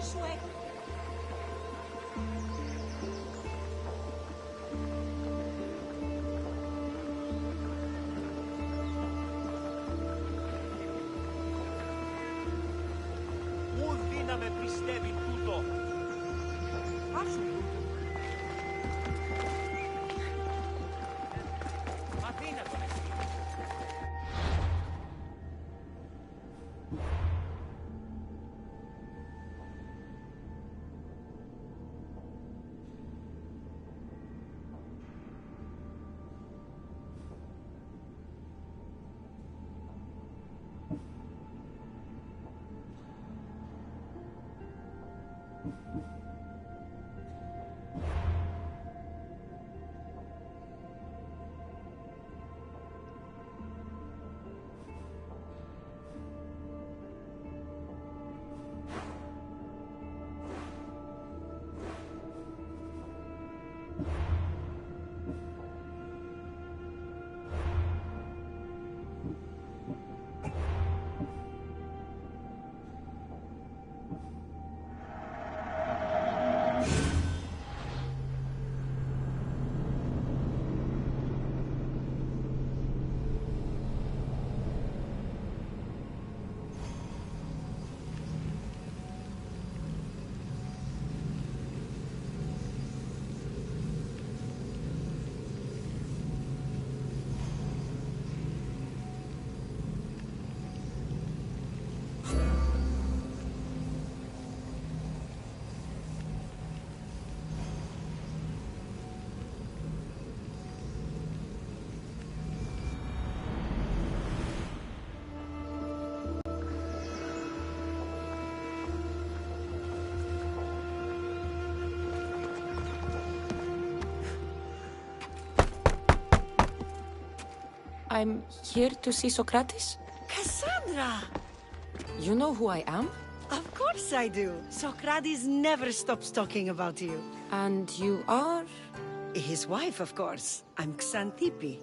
σου έχω. Ου δύναμε πιστεύει τούτο. Άσου τούτο. Αθήνα τον εσύ. I'm here to see Socrates. Cassandra! You know who I am? Of course I do. Socrates never stops talking about you. And you are? His wife, of course. I'm Xanthippe.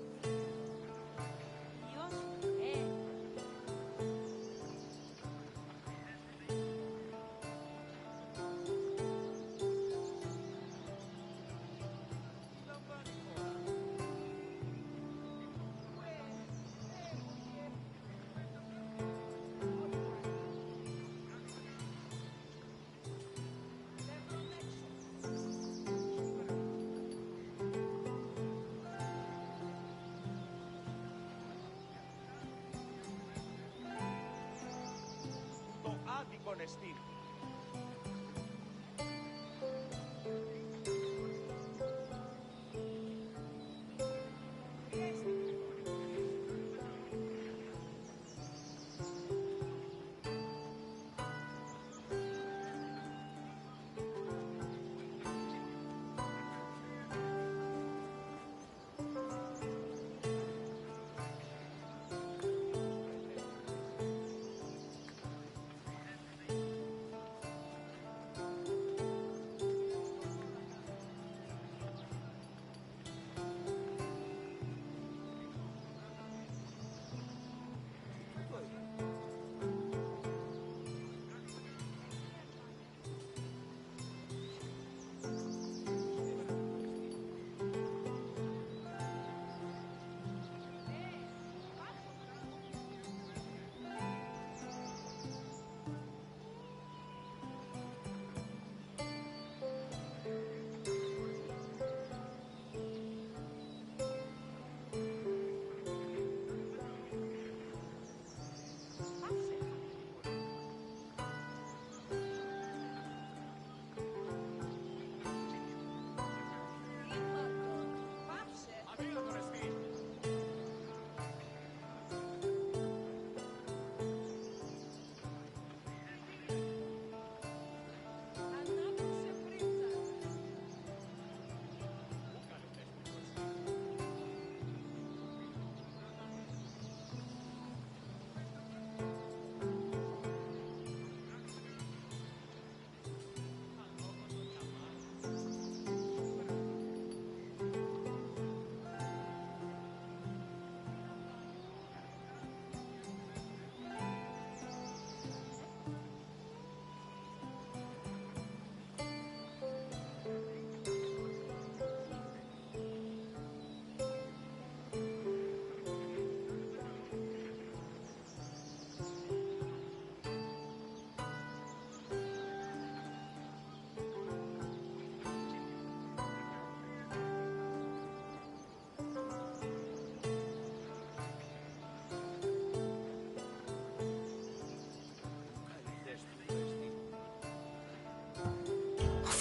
Το άδικον εστίν.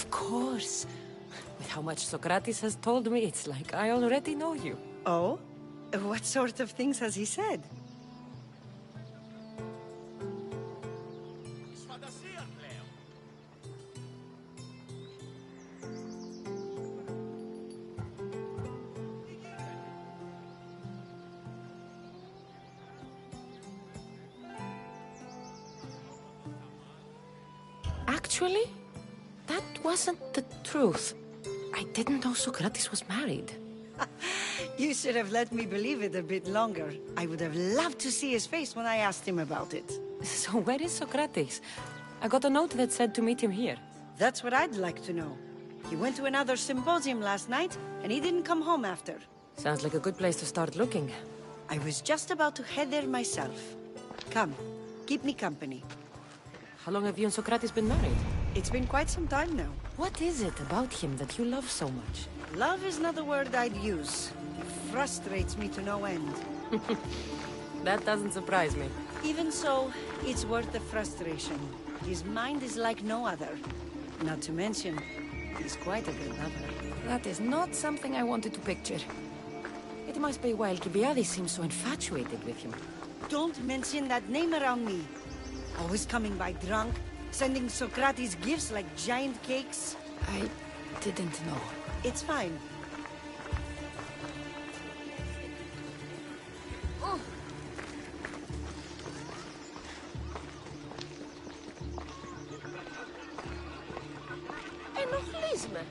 Of course. With how much Socrates has told me, it's like I already know you. Oh? What sort of things has he said? Φαντασία πλέον. Actually, that wasn't the truth. I didn't know Socrates was married. You should have let me believe it a bit longer. I would have loved to see his face when I asked him about it. So where is Socrates? I got a note that said to meet him here. That's what I'd like to know. He went to another symposium last night, and he didn't come home after. Sounds like a good place to start looking. I was just about to head there myself. Come, keep me company. How long have you and Socrates been married? It's been quite some time now. What is it about him that you love so much? Love is not the word I'd use. It frustrates me to no end. That doesn't surprise me. Even so, it's worth the frustration. His mind is like no other. Not to mention, he's quite a good lover. That is not something I wanted to picture. It must be why Alcibiades seems so infatuated with him. Don't mention that name around me. Always coming by drunk, sending Socrates gifts like giant cakes. I didn't know. It's fine. Ενοχλείς με.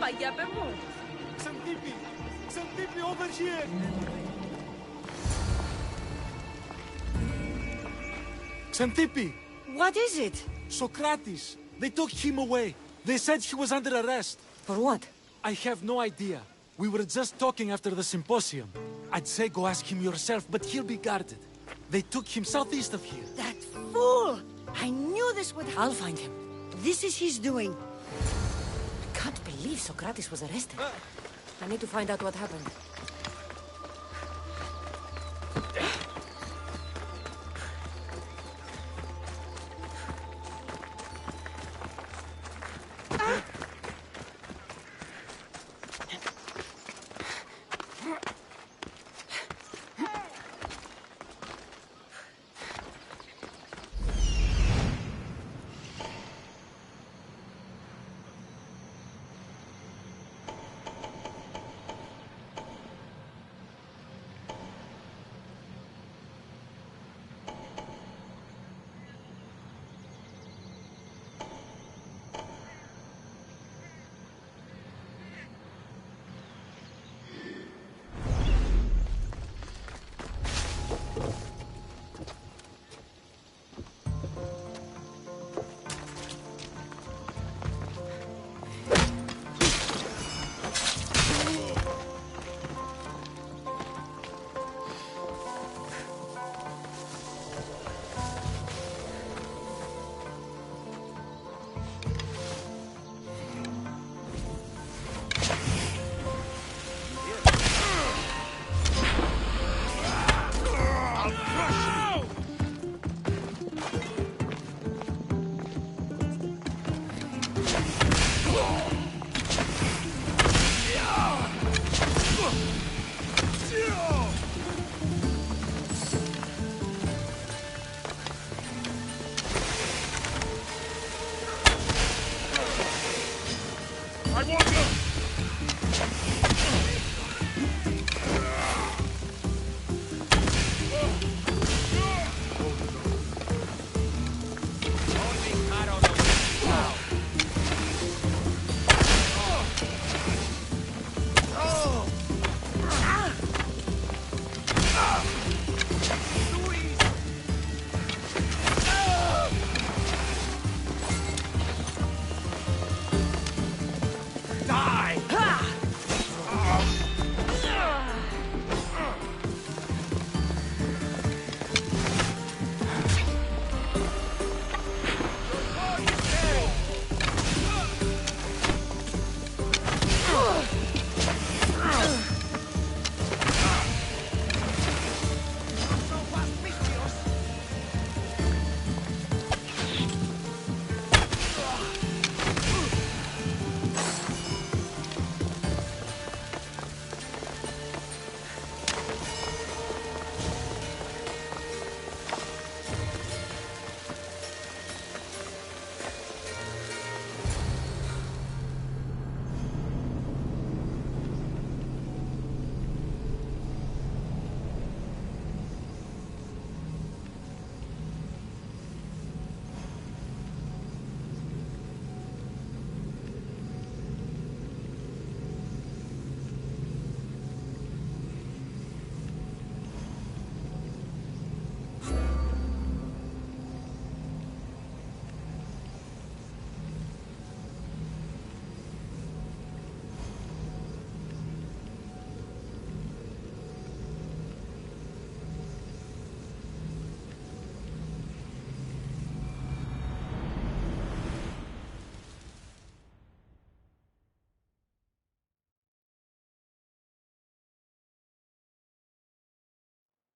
Παγιά παι μου. Xantippe! Xantippe, over here! Xantippe! What is it? Socrates! They took him away. They said he was under arrest. For what? I have no idea. We were just talking after the symposium. I'd say go ask him yourself, but he'll be guarded. They took him southeast of here. That fool! I knew this would happen. I'll find him. This is his doing. I can't believe Socrates was arrested. I need to find out what happened.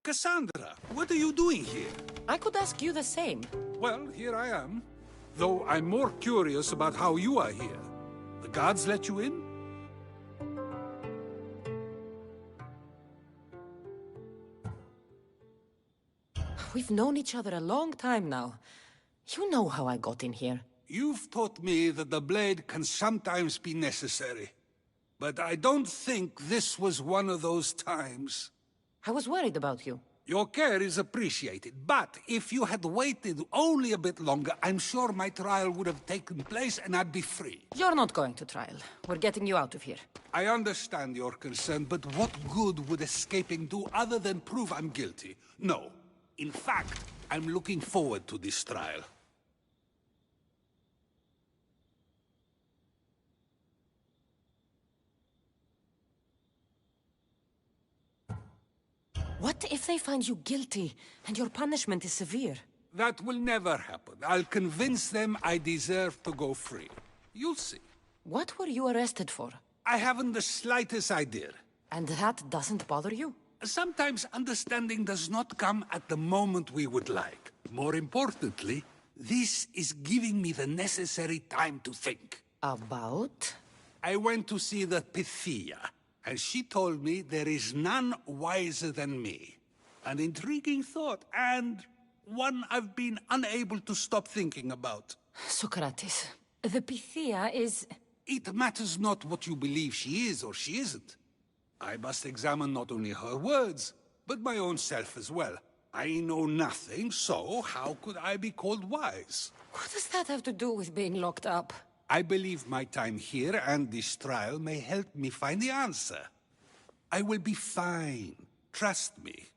Cassandra, what are you doing here? I could ask you the same. Well, here I am. Though I'm more curious about how you are here. The guards let you in? We've known each other a long time now. You know how I got in here. You've taught me that the blade can sometimes be necessary. But I don't think this was one of those times. I was worried about you. Your care is appreciated, but if you had waited only a bit longer, I'm sure my trial would have taken place and I'd be free. You're not going to trial. We're getting you out of here. I understand your concern, but what good would escaping do other than prove I'm guilty? No. In fact, I'm looking forward to this trial. What if they find you guilty and your punishment is severe? That will never happen. I'll convince them I deserve to go free. You'll see. What were you arrested for? I haven't the slightest idea. And that doesn't bother you? Sometimes understanding does not come at the moment we would like. More importantly, this is giving me the necessary time to think. About? I went to see the Pythia, and she told me there is none wiser than me. An intriguing thought, and one I've been unable to stop thinking about. Socrates, the Pythia is... It matters not what you believe she is or she isn't. I must examine not only her words, but my own self as well. I know nothing, so how could I be called wise? What does that have to do with being locked up? I believe my time here and this trial may help me find the answer. I will be fine. Trust me.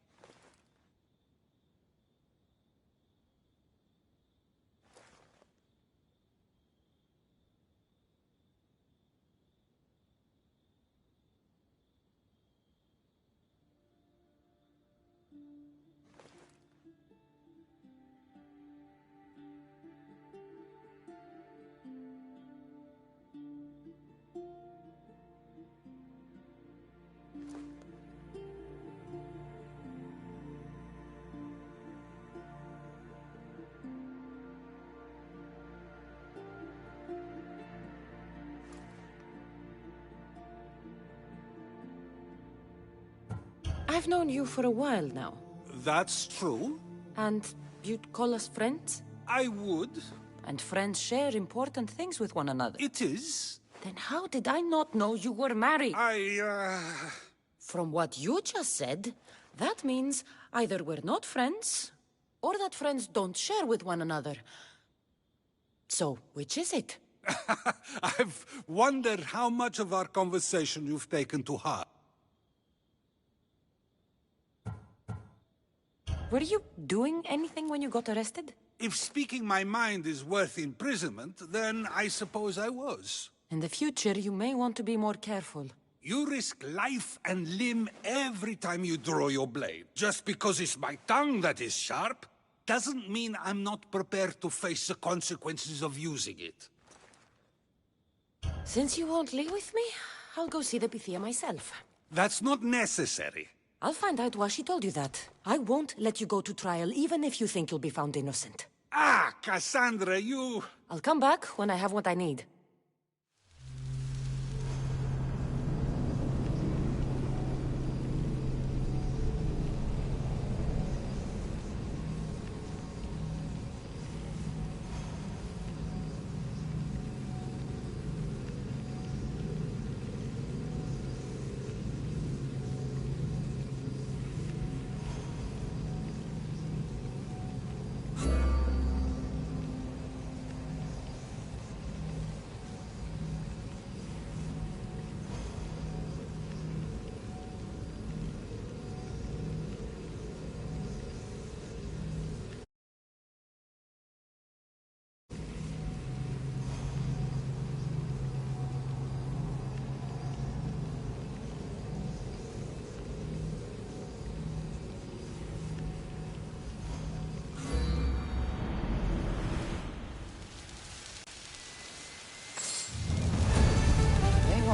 I've known you for a while now. That's true. And you'd call us friends? I would. And friends share important things with one another. It is. Then how did I not know you were married? I, From what you just said, that means either we're not friends, or that friends don't share with one another. So, which is it? I've wondered how much of our conversation you've taken to heart. Were you doing anything when you got arrested? If speaking my mind is worth imprisonment, then I suppose I was. In the future, you may want to be more careful. You risk life and limb every time you draw your blade. Just because it's my tongue that is sharp, doesn't mean I'm not prepared to face the consequences of using it. Since you won't leave with me, I'll go see the Pythia myself. That's not necessary. I'll find out why she told you that. I won't let you go to trial, even if you think you'll be found innocent. Ah, Cassandra, you... I'll come back when I have what I need.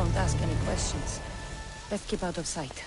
Don't ask any questions. Let's keep out of sight.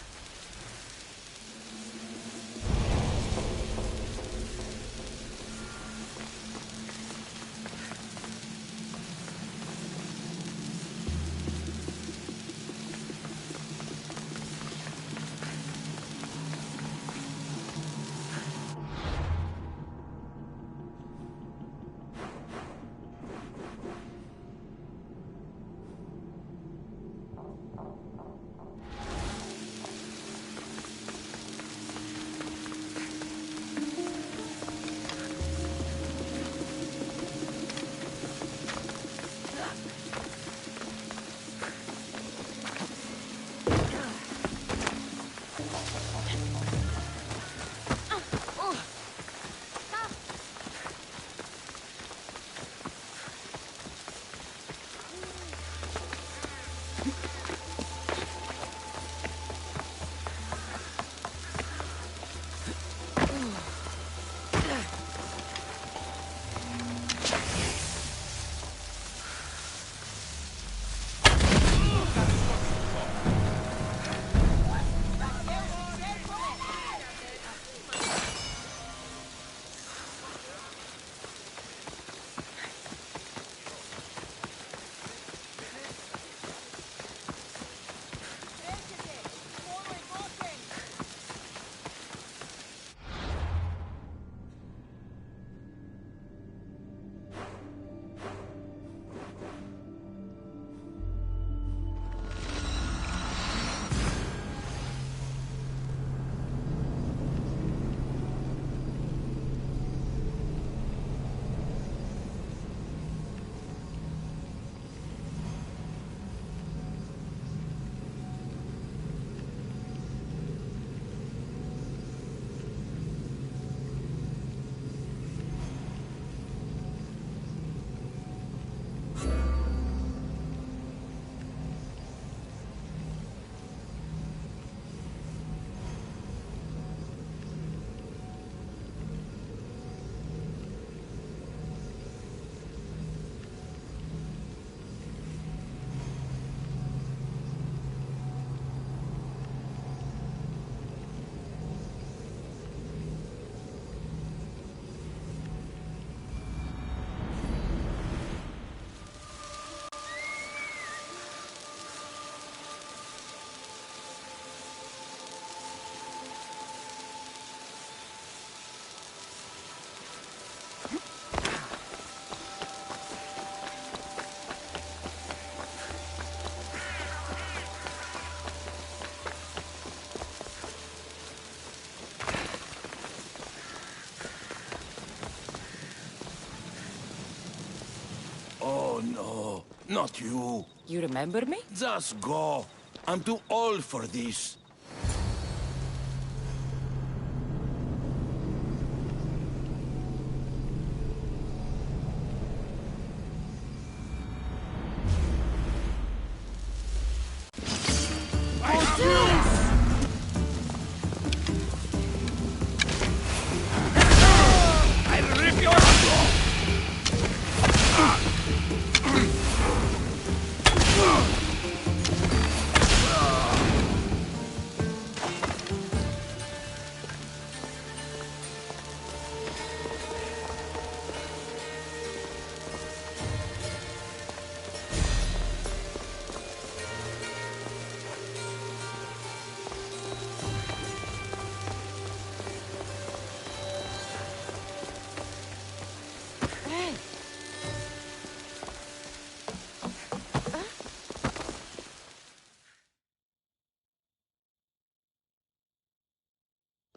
Not you. You remember me? Just go. I'm too old for this.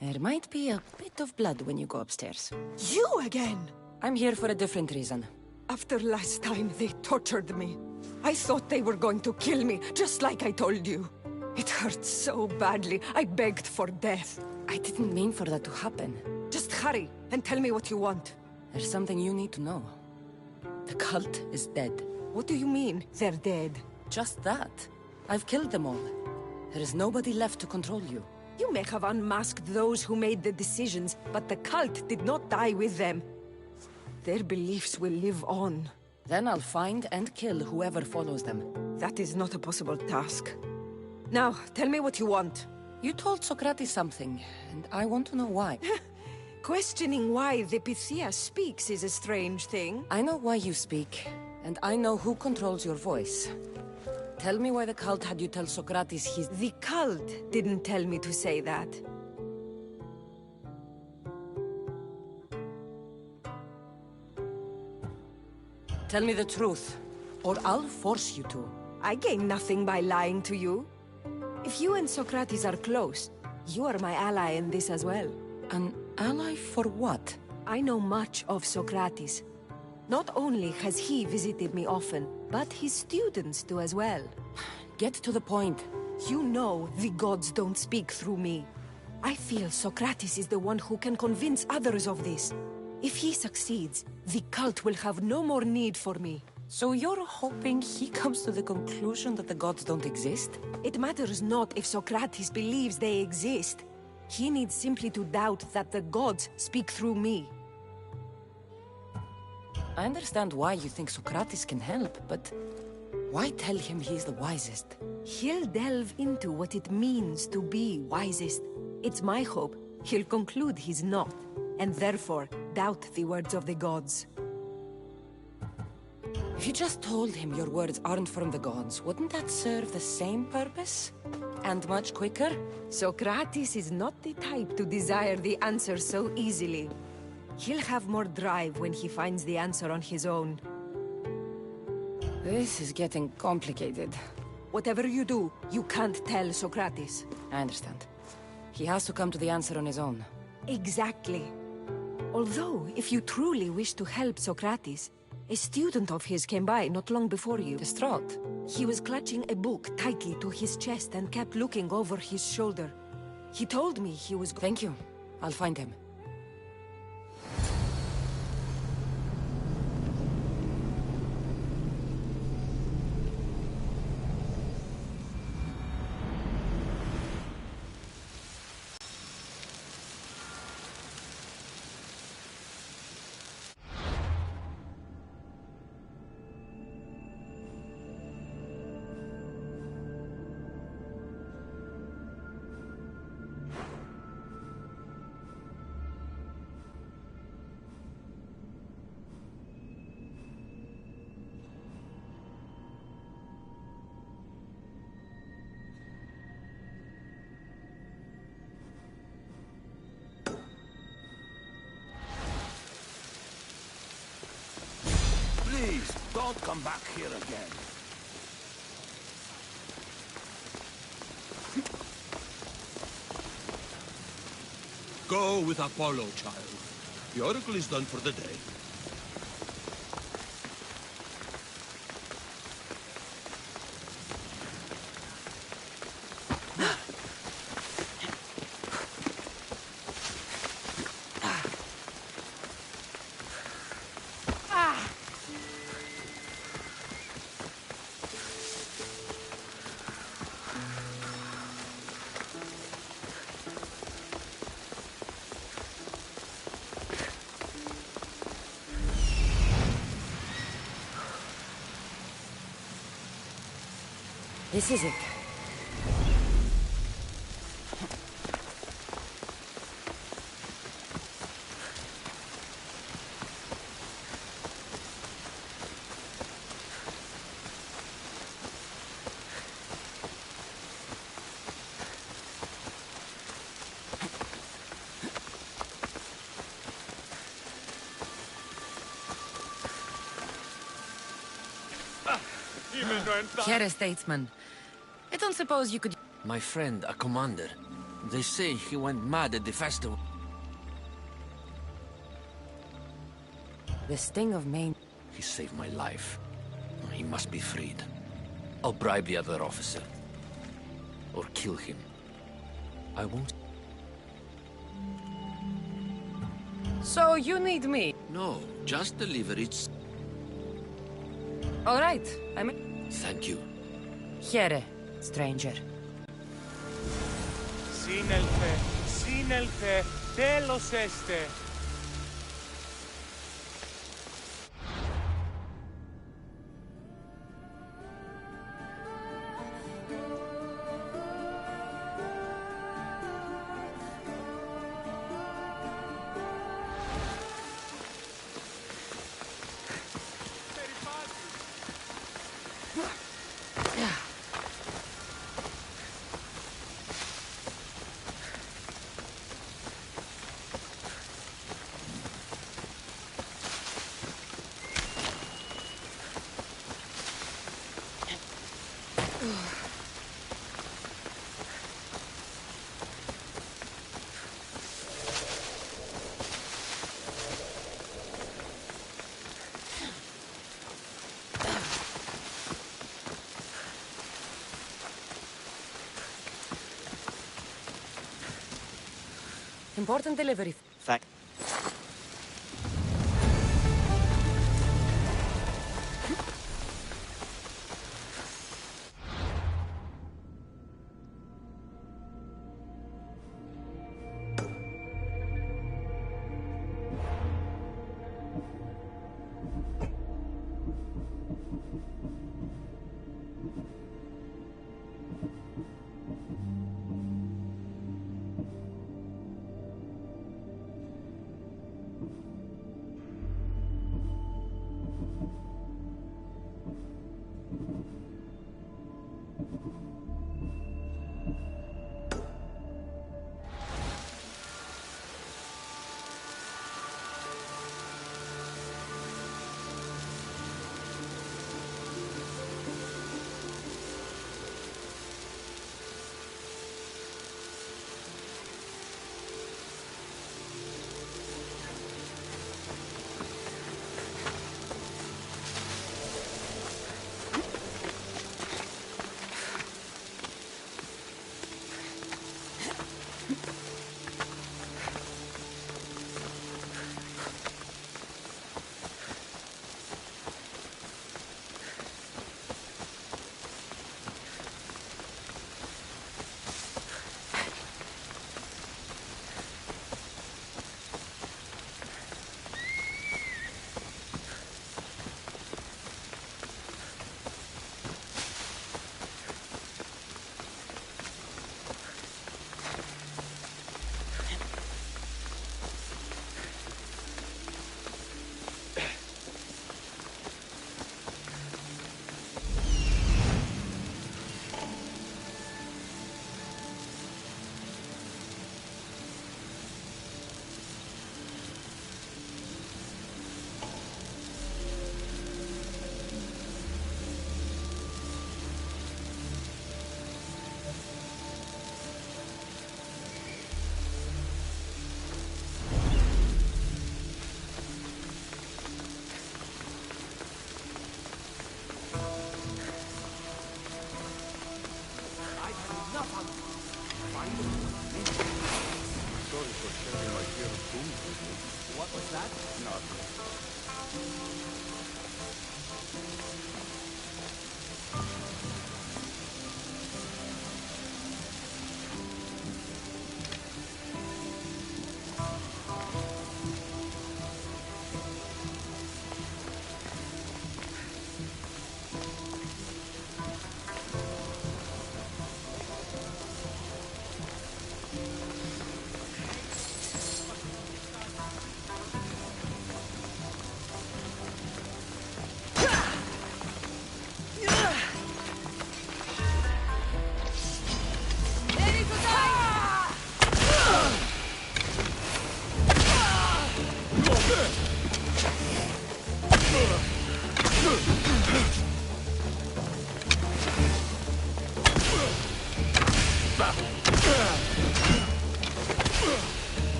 There might be a bit of blood when you go upstairs. You again? I'm here for a different reason. After last time, they tortured me. I thought they were going to kill me, just like I told you. It hurt so badly, I begged for death. I didn't mean for that to happen. Just hurry, and tell me what you want. There's something you need to know. The cult is dead. What do you mean, they're dead? Just that. I've killed them all. There is nobody left to control you. You may have unmasked those who made the decisions, but the cult did not die with them. Their beliefs will live on. Then I'll find and kill whoever follows them. That is not a possible task. Now, tell me what you want. You told Socrates something, and I want to know why. Questioning why the Pythia speaks is a strange thing. I know why you speak, and I know who controls your voice. Tell me why the cult had you tell Socrates he's... The cult didn't tell me to say that. Tell me the truth, or I'll force you to. I gain nothing by lying to you. If you and Socrates are close, you are my ally in this as well. An ally for what? I know much of Socrates. Not only has he visited me often, but his students do as well. Get to the point. You know the gods don't speak through me. I feel Socrates is the one who can convince others of this. If he succeeds, the cult will have no more need for me. So you're hoping he comes to the conclusion that the gods don't exist? It matters not if Socrates believes they exist. He needs simply to doubt that the gods speak through me. I understand why you think Socrates can help, but why tell him he's the wisest? He'll delve into what it means to be wisest. It's my hope he'll conclude he's not, and therefore doubt the words of the gods. If you just told him your words aren't from the gods, wouldn't that serve the same purpose? And much quicker? Socrates is not the type to desire the answer so easily. He'll have more drive when he finds the answer on his own. This is getting complicated. Whatever you do, you can't tell Socrates. I understand. He has to come to the answer on his own. Exactly. Although, if you truly wish to help Socrates, a student of his came by not long before you. Distraught. He was clutching a book tightly to his chest and kept looking over his shoulder. He told me he was... Thank you. I'll find him. Please, don't come back here again. Go with Apollo, child. The oracle is done for the day. This is it. Here, statesman. I don't suppose you could... My friend, a commander. They say he went mad at the festival. The sting of Maine... He saved my life. He must be freed. I'll bribe the other officer. Or kill him. I won't... So you need me? No, just deliver it. All right, I'm... Thank you. Here, stranger. Σύνελθε, τέλος έστε. Important delivery. Thank.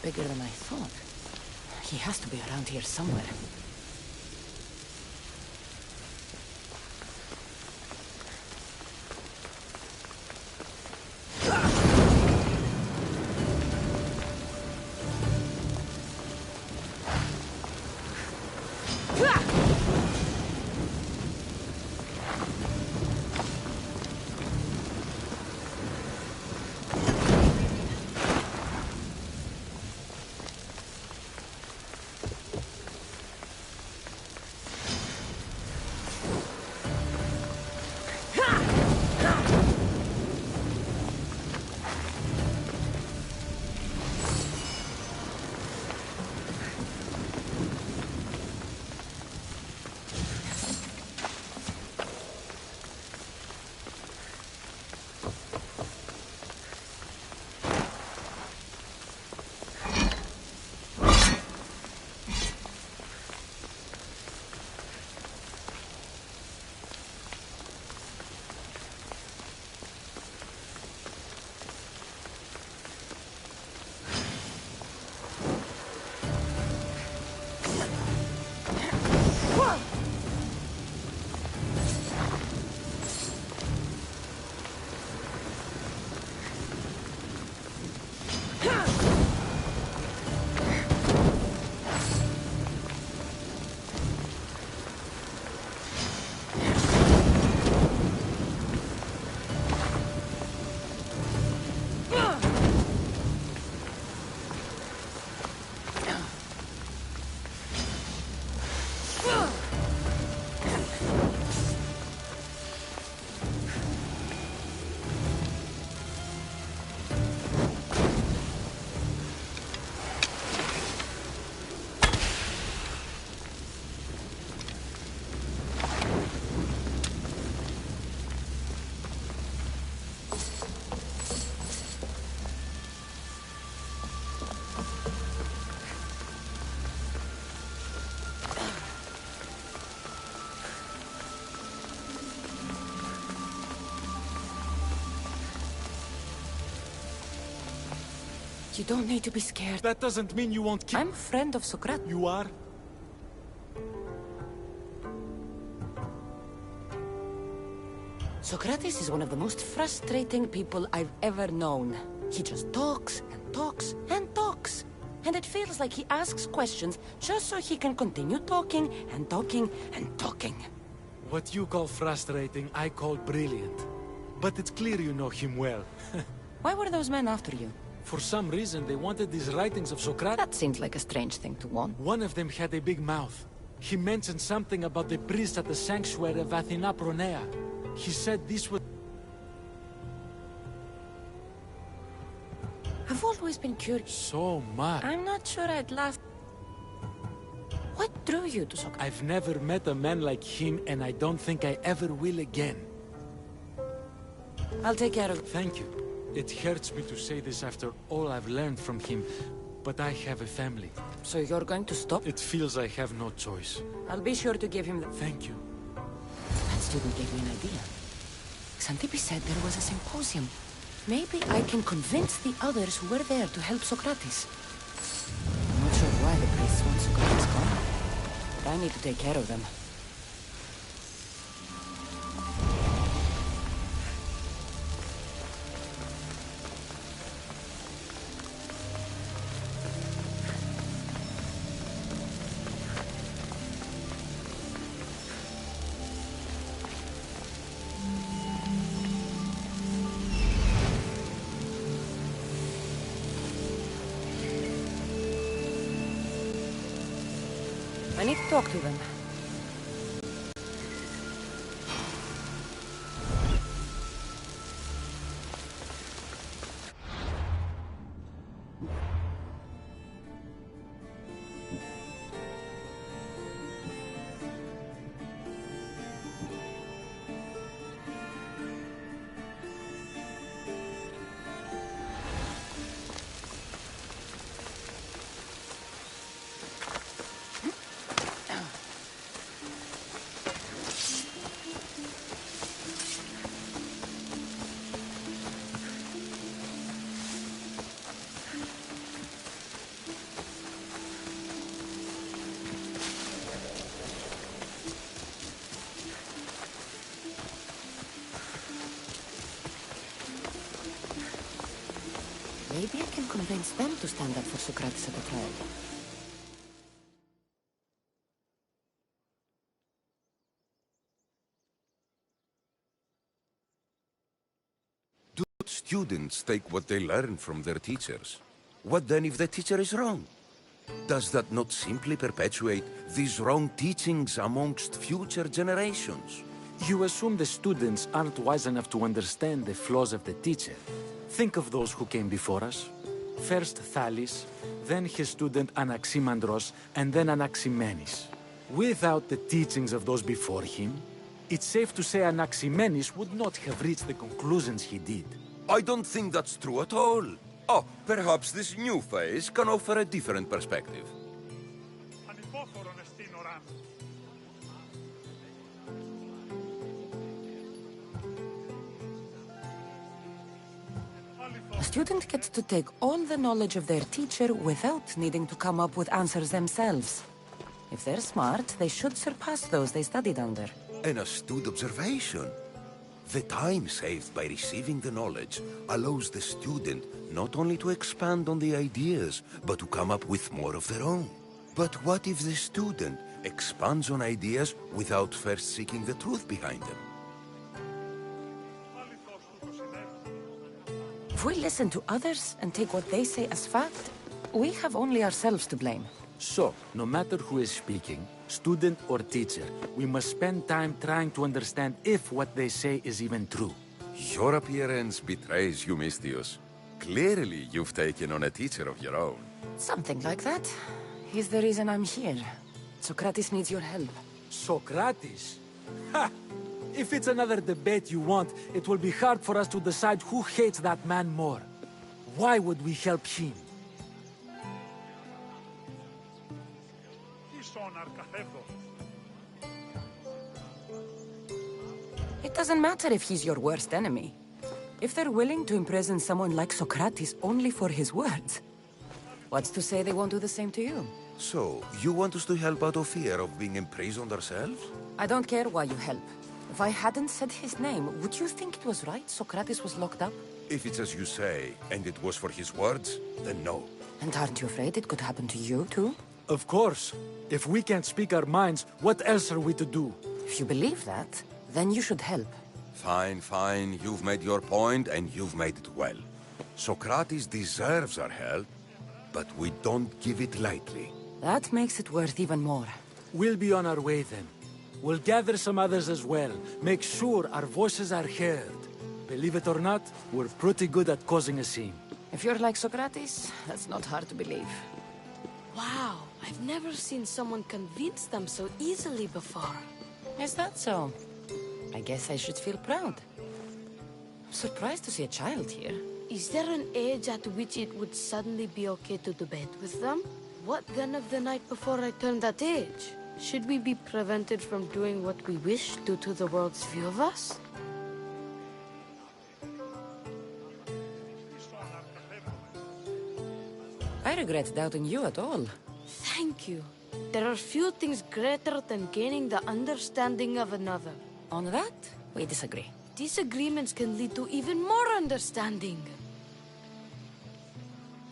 bigger than I thought. He has to be around here somewhere. You don't need to be scared. That doesn't mean you won't kill... I'm a friend of Socrates. You are? Socrates is one of the most frustrating people I've ever known. He just talks and talks and talks. And it feels like he asks questions just so he can continue talking and talking and talking. What you call frustrating, I call brilliant. But it's clear you know him well. Why were those men after you? For some reason, they wanted these writings of Socrates. That seems like a strange thing to want. One of them had a big mouth. He mentioned something about the priest at the sanctuary of Athena Pronea. He said this was... I've always been curious. So much. I'm not sure I'd last... What drew you to Socrates? I've never met a man like him, and I don't think I ever will again. I'll take care of it. Thank you. It hurts me to say this after all I've learned from him, but I have a family. So you're going to stop? It feels I have no choice. I'll be sure to give him the... Thank you. That student gave me an idea. Xantippe said there was a symposium. Maybe I can convince the others who were there to help Socrates. I'm not sure why the priests want Socrates gone, but I need to take care of them. I need to talk to them. Maybe I can convince them to stand up for Socrates at the trial. Do students take what they learn from their teachers? What then if the teacher is wrong? Does that not simply perpetuate these wrong teachings amongst future generations? You assume the students aren't wise enough to understand the flaws of the teacher. Think of those who came before us. First Thales, then his student Anaximandros, and then Anaximenes. Without the teachings of those before him, it's safe to say Anaximenes would not have reached the conclusions he did. I don't think that's true at all. Oh, perhaps this new phase can offer a different perspective. A student gets to take all the knowledge of their teacher without needing to come up with answers themselves. If they're smart, they should surpass those they studied under. An astute observation. The time saved by receiving the knowledge allows the student not only to expand on the ideas, but to come up with more of their own. But what if the student expands on ideas without first seeking the truth behind them? If we listen to others and take what they say as fact, we have only ourselves to blame. So, no matter who is speaking, student or teacher, we must spend time trying to understand if what they say is even true. Your appearance betrays you, Mystios. Clearly, you've taken on a teacher of your own. Something like that. He's the reason I'm here. Socrates needs your help. Socrates? Ha! If it's another debate you want, it will be hard for us to decide who hates that man more. Why would we help him? It doesn't matter if he's your worst enemy. If they're willing to imprison someone like Socrates only for his words, what's to say they won't do the same to you? So, you want us to help out of fear of being imprisoned ourselves? I don't care why you help. If I hadn't said his name, would you think it was right Socrates was locked up? If it's as you say, and it was for his words, then no. And aren't you afraid it could happen to you, too? Of course. If we can't speak our minds, what else are we to do? If you believe that, then you should help. Fine, fine. You've made your point, and you've made it well. Socrates deserves our help, but we don't give it lightly. That makes it worth even more. We'll be on our way then. We'll gather some others as well. Make sure our voices are heard. Believe it or not, we're pretty good at causing a scene. If you're like Socrates, that's not hard to believe. Wow, I've never seen someone convince them so easily before. Is that so? I guess I should feel proud. I'm surprised to see a child here. Is there an age at which it would suddenly be okay to debate with them? What then of the night before I turned that age? Should we be prevented from doing what we wish due to the world's view of us? I regret doubting you at all. Thank you. There are few things greater than gaining the understanding of another. On that, we disagree. Disagreements can lead to even more understanding.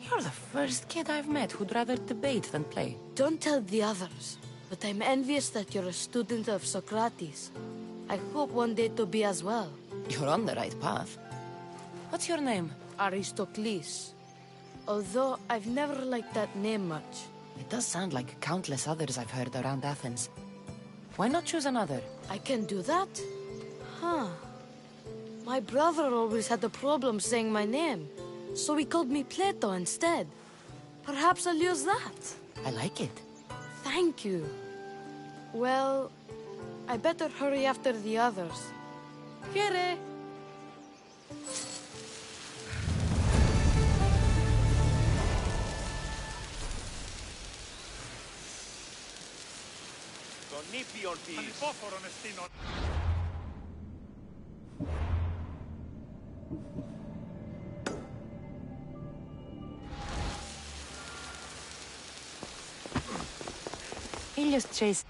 You're the first kid I've met who'd rather debate than play. Don't tell the others, but I'm envious that you're a student of Socrates. I hope one day to be as well. You're on the right path. What's your name? Aristocles. Although I've never liked that name much. It does sound like countless others I've heard around Athens. Why not choose another? I can do that? Huh. My brother always had a problem saying my name, so he called me Plato instead. Perhaps I'll use that. I like it. Thank you. Well, I better hurry after the others. Here. Ήλιος Chase.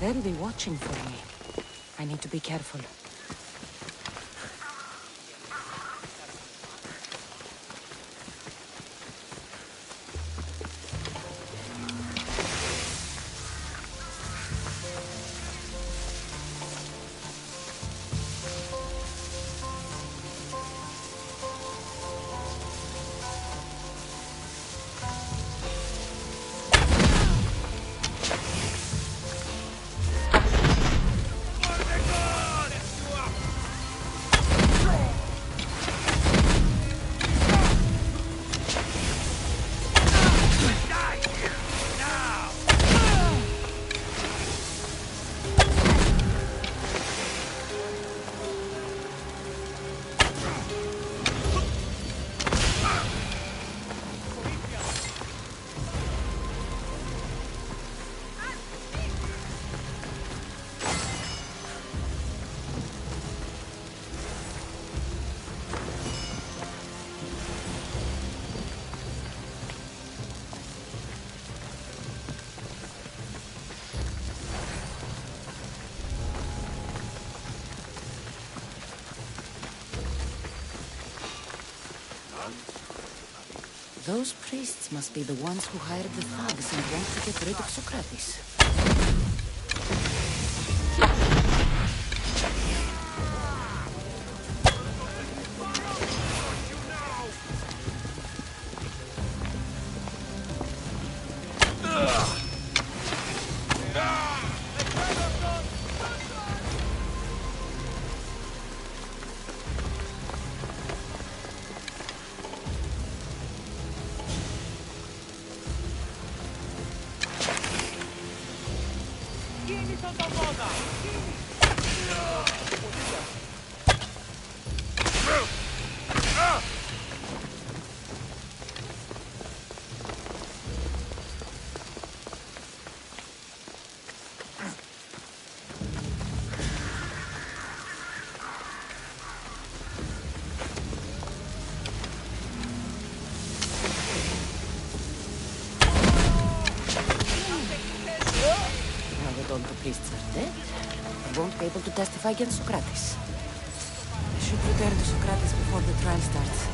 They'll be watching for me. I need to be careful. Those priests must be the ones who hired the thugs and want to get rid of Socrates. Now that all the priests are dead, I won't be able to testify against Socrates. I should return to Socrates before the trial starts.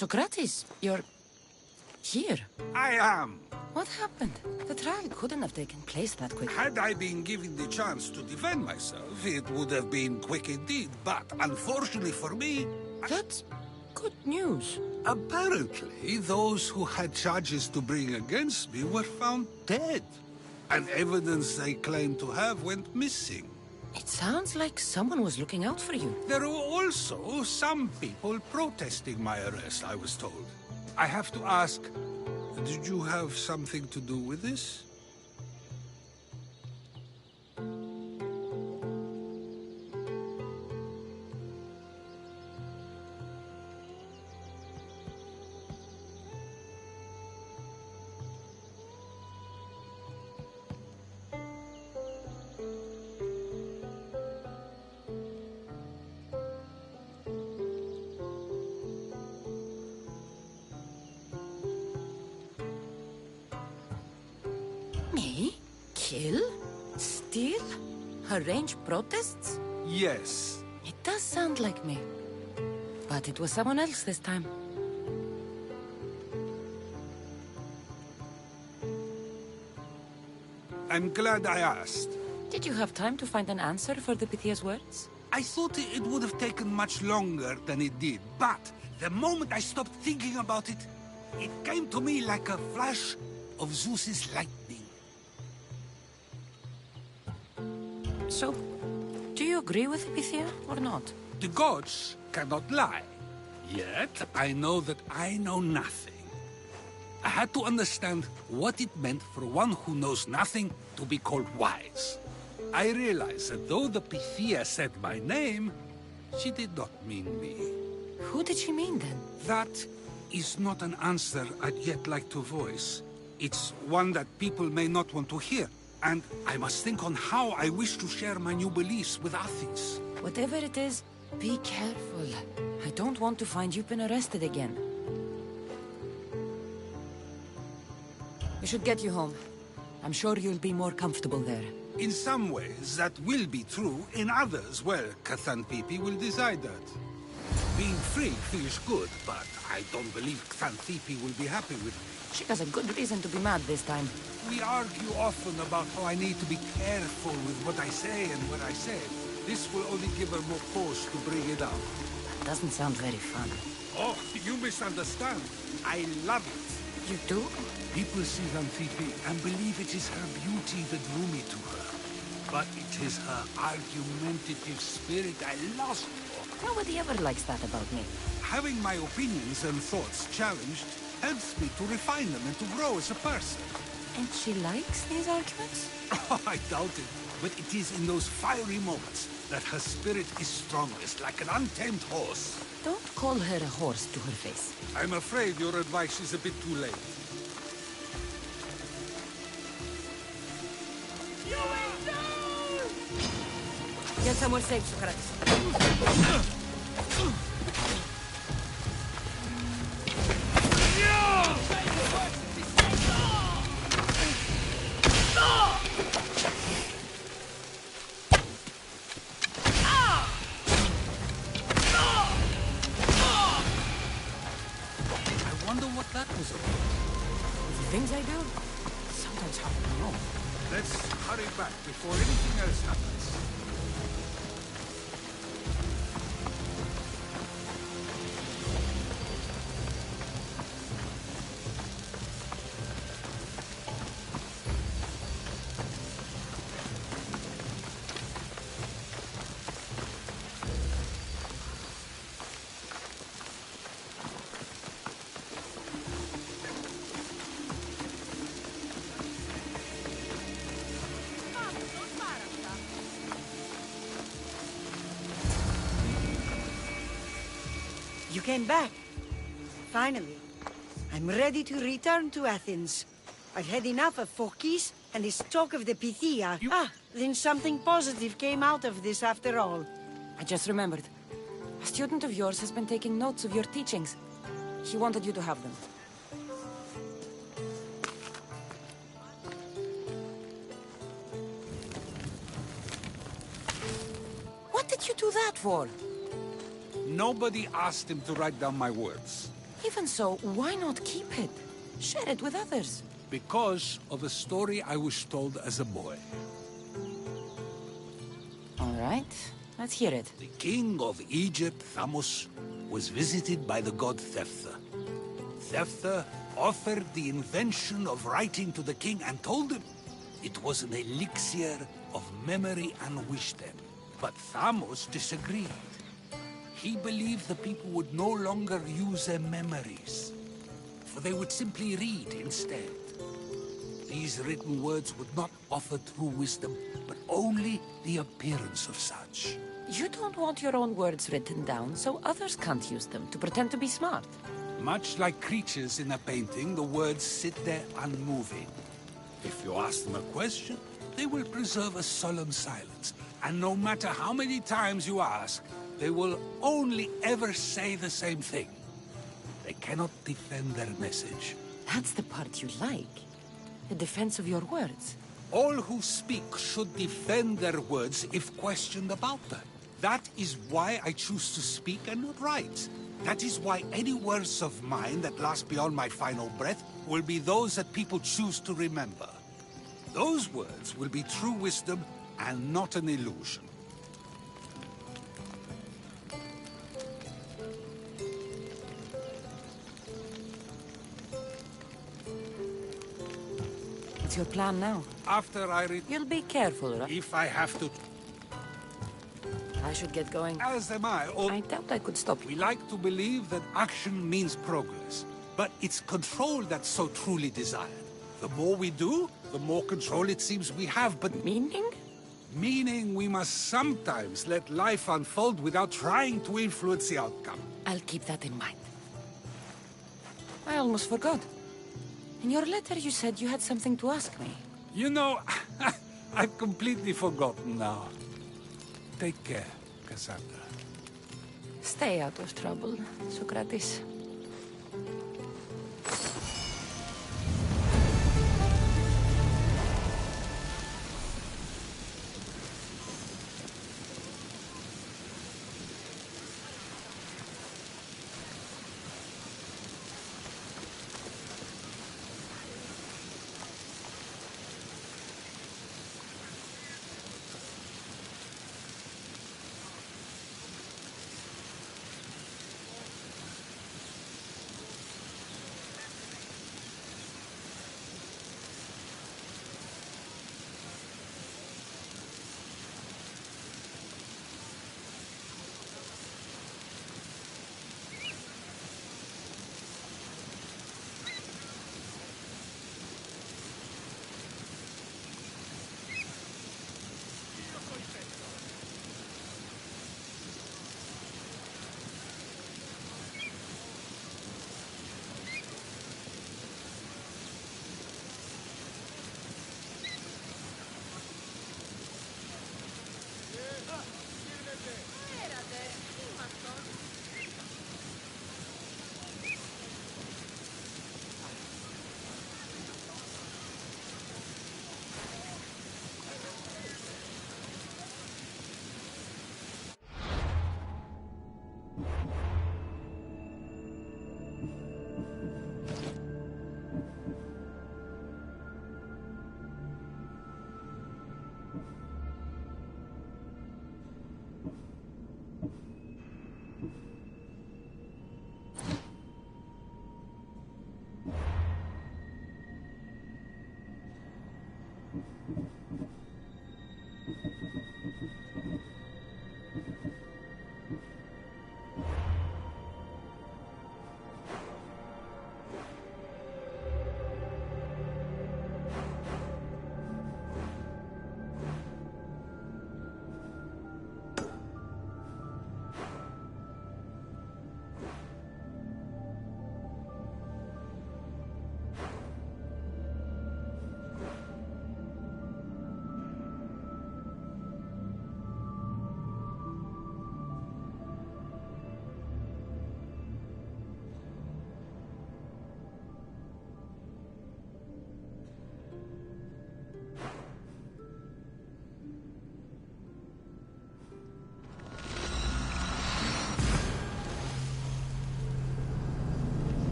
Socrates, you're... Here? I am. What happened? The trial couldn't have taken place that quickly. Had I been given the chance to defend myself, it would have been quick indeed. But unfortunately for me, That's good news. apparently those who had charges to bring against me were found dead. And evidence they claimed to have went missing. It sounds like someone was looking out for you. There were also some people protesting my arrest, I was told. I have to ask, did you have something to do with this? Me? Kill? Steal? Arrange protests? Yes. It does sound like me. But it was someone else this time. I'm glad I asked. Did you have time to find an answer for the Pythia's words? I thought it would have taken much longer than it did, but the moment I stopped thinking about it, it came to me like a flash of Zeus's lightning. So, do you agree with Pythia or not? The gods cannot lie. Yet, I know that I know nothing. I had to understand what it meant for one who knows nothing to be called wise. I realized that though the Pythia said my name, she did not mean me. Who did she mean then? That is not an answer I'd yet like to voice. It's one that people may not want to hear, and I must think on how I wish to share my new beliefs with Athens. Whatever it is, be careful. I don't want to find you've been arrested again. We should get you home. I'm sure you'll be more comfortable there. In some ways, that will be true. In others, well, Xanthippe will decide that. Being free feels good, but I don't believe Xanthippe will be happy with me. She has a good reason to be mad this time. We argue often about how I need to be careful with what I say and what I say. This will only give her more cause to bring it up. That doesn't sound very fun. Oh, you misunderstand. I love it. You do? People see Xanthippe and believe it is her beauty that drew me to her. But it is her argumentative spirit I lost for. Nobody ever likes that about me. Having my opinions and thoughts challenged helps me to refine them and to grow as a person. And she likes these arguments? Oh, I doubt it. But it is in those fiery moments that her spirit is strongest, like an untamed horse. Don't call her a horse to her face. I'm afraid your advice is a bit too late. Get somewhere safe, Socrates. I wonder what that was about. The things I do sometimes happen wrong. Let's hurry back before anything else happens. You came back. Finally. I'm ready to return to Athens. I've had enough of Phokis and this talk of the Pythia. Then something positive came out of this after all. I just remembered. A student of yours has been taking notes of your teachings. He wanted you to have them. What did you do that for? Nobody asked him to write down my words. Even so, why not keep it? Share it with others. Because of a story I was told as a boy. All right, let's hear it. The king of Egypt, Thamos, was visited by the god Thephtha. Thephtha offered the invention of writing to the king and told him it was an elixir of memory and wisdom. But Thamos disagreed. He believed the people would no longer use their memories, for they would simply read instead. These written words would not offer true wisdom, but only the appearance of such. You don't want your own words written down so others can't use them to pretend to be smart. Much like creatures in a painting, the words sit there unmoving. If you ask them a question, they will preserve a solemn silence. And no matter how many times you ask, they will only ever say the same thing. They cannot defend their message. That's the part you like. The defense of your words. All who speak should defend their words if questioned about them. That is why I choose to speak and not write. That is why any words of mine that last beyond my final breath will be those that people choose to remember. Those words will be true wisdom and not an illusion. What's your plan now? After I read... You'll be careful, right? If I have to... I should get going. As am I. I doubt I could stop We you. like to believe that action means progress. But it's control that's so truly desired. The more we do, the more control it seems we have, but... Meaning? Meaning we must sometimes let life unfold without trying to influence the outcome. I'll keep that in mind. I almost forgot. In your letter you said you had something to ask me. You know, I've completely forgotten now. Take care, Cassandra. Stay out of trouble, Socrates.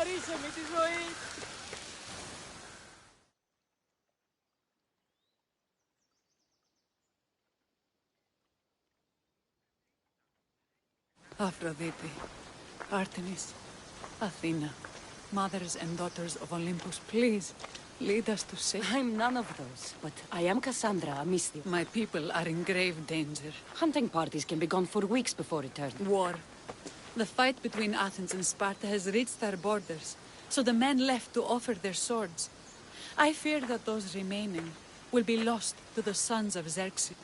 χαρίσαμε τη ζωή. Aphrodite, Artemis, Athena, mothers and daughters of Olympus, please, lead us to safety. I'm none of those, but I am Cassandra, a mystic. My people are in grave danger. Hunting parties can be gone for weeks before return. War. The fight between Athens and Sparta has reached our borders, so the men left to offer their swords. I fear that those remaining will be lost to the sons of Xerxes.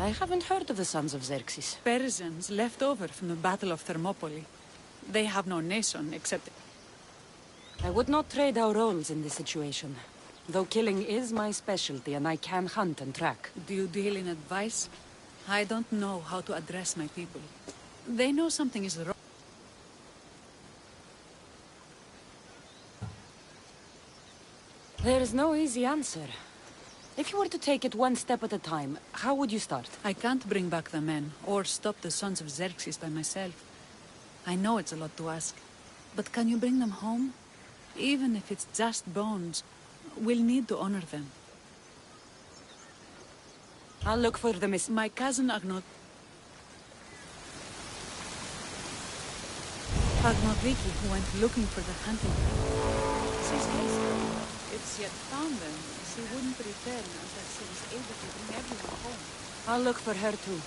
I haven't heard of the sons of Xerxes. Persians left over from the Battle of Thermopylae. They have no nation except... I would not trade our roles in this situation. Though killing is my specialty and I can hunt and track. Do you deal in advice? I don't know how to address my people. They know something is wrong. There is no easy answer. If you were to take it one step at a time, how would you start? I can't bring back the men, or stop the sons of Xerxes by myself. I know it's a lot to ask, but can you bring them home? Even if it's just bones, we'll need to honor them. I'll look for the miss... My cousin Agnodiki, who went looking for the hunting. She's desperate. If she had found them, she wouldn't return until she was able to bring everyone home. I'll look for her too.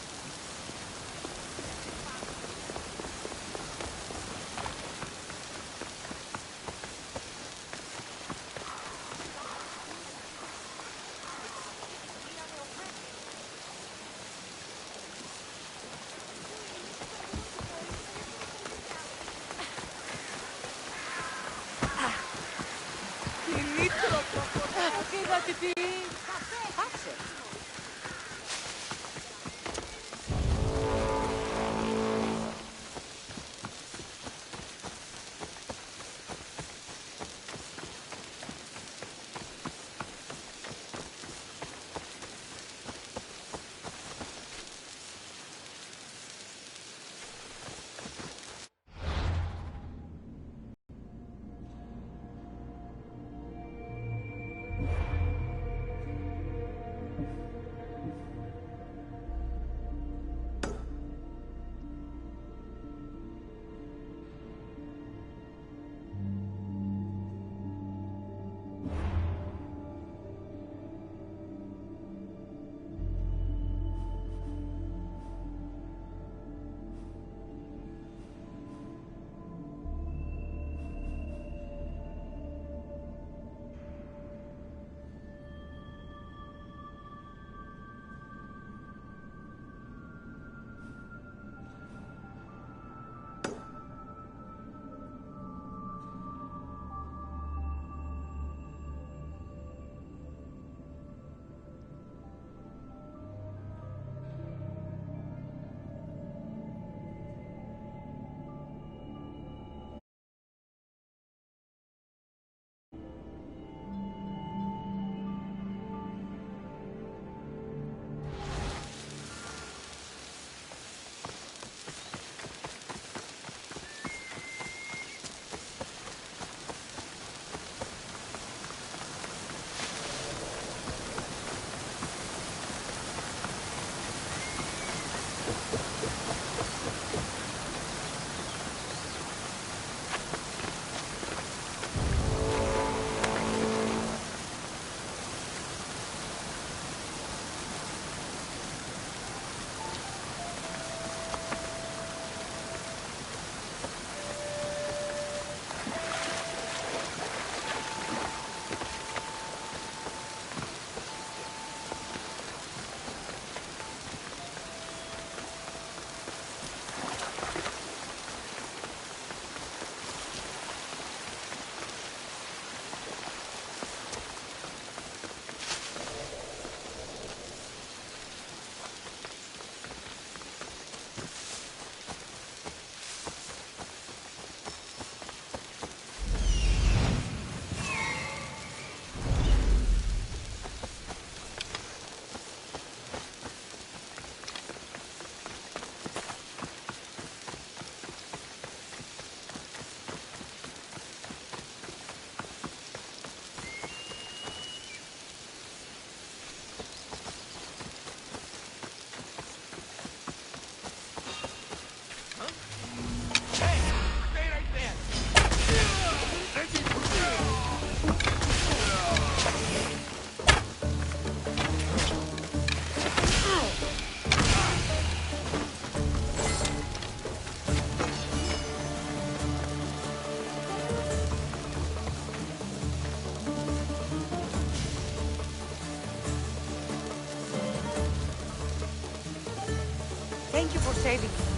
Thank you for saving me.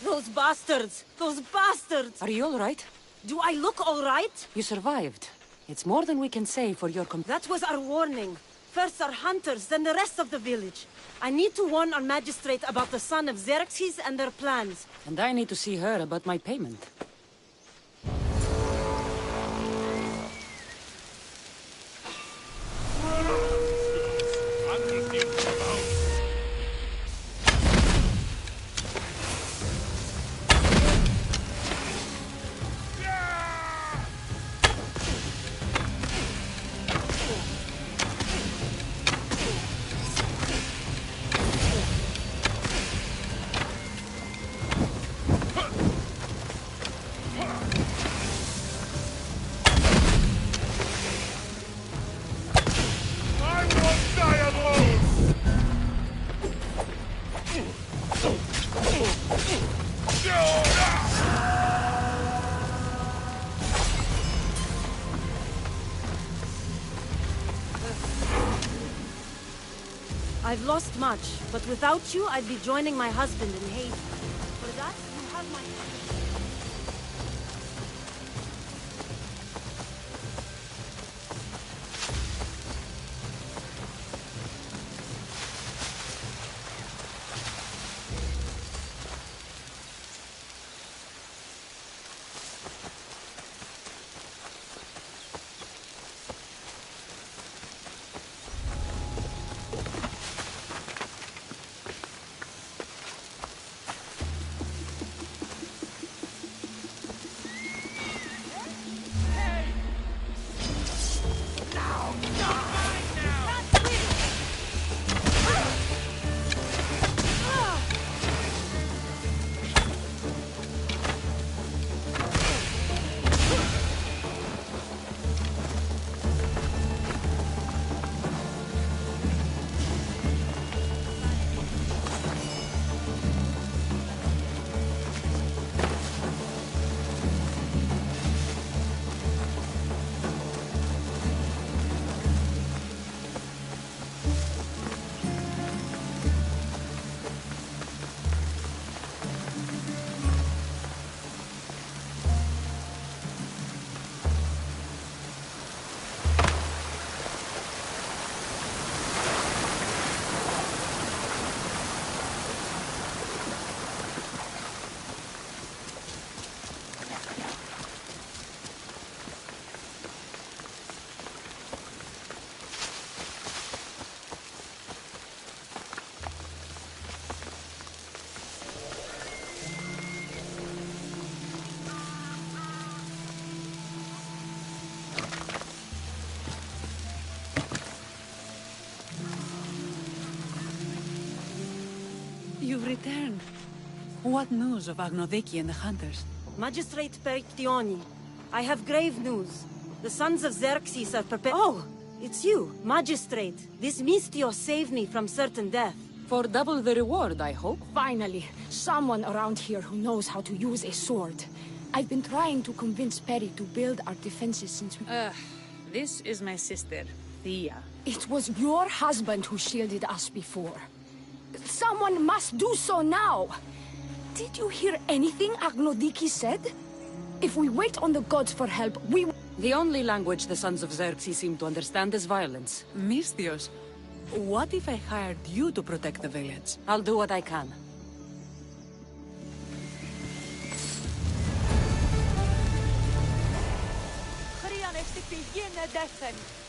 Those bastards! Those bastards! Are you all right? Do I look all right? You survived. It's more than we can say for your That was our warning. First our hunters, then the rest of the village. I need to warn our magistrate about the son of Xerxes and their plans. And I need to see her about my payment. I've lost much, but without you, I'd be joining my husband in Hades. For that, you have my... You've returned. What news of Agnodiki and the hunters? Magistrate Perictioni, I have grave news. The sons of Xerxes are prepared. Oh, it's you, Magistrate. This Mistio saved me from certain death. For double the reward, I hope. Finally, someone around here who knows how to use a sword. I've been trying to convince Peri to build our defenses since we... This is my sister, Thea. It was your husband who shielded us before. Someone must do so now! Did you hear anything Agnodiki said? If we wait on the gods for help, we... The only language the sons of Xerxes seem to understand is violence. Mistios, what if I hired you to protect the village? I'll do what I can. Χρειανεύστε πηγή εντεύθεν.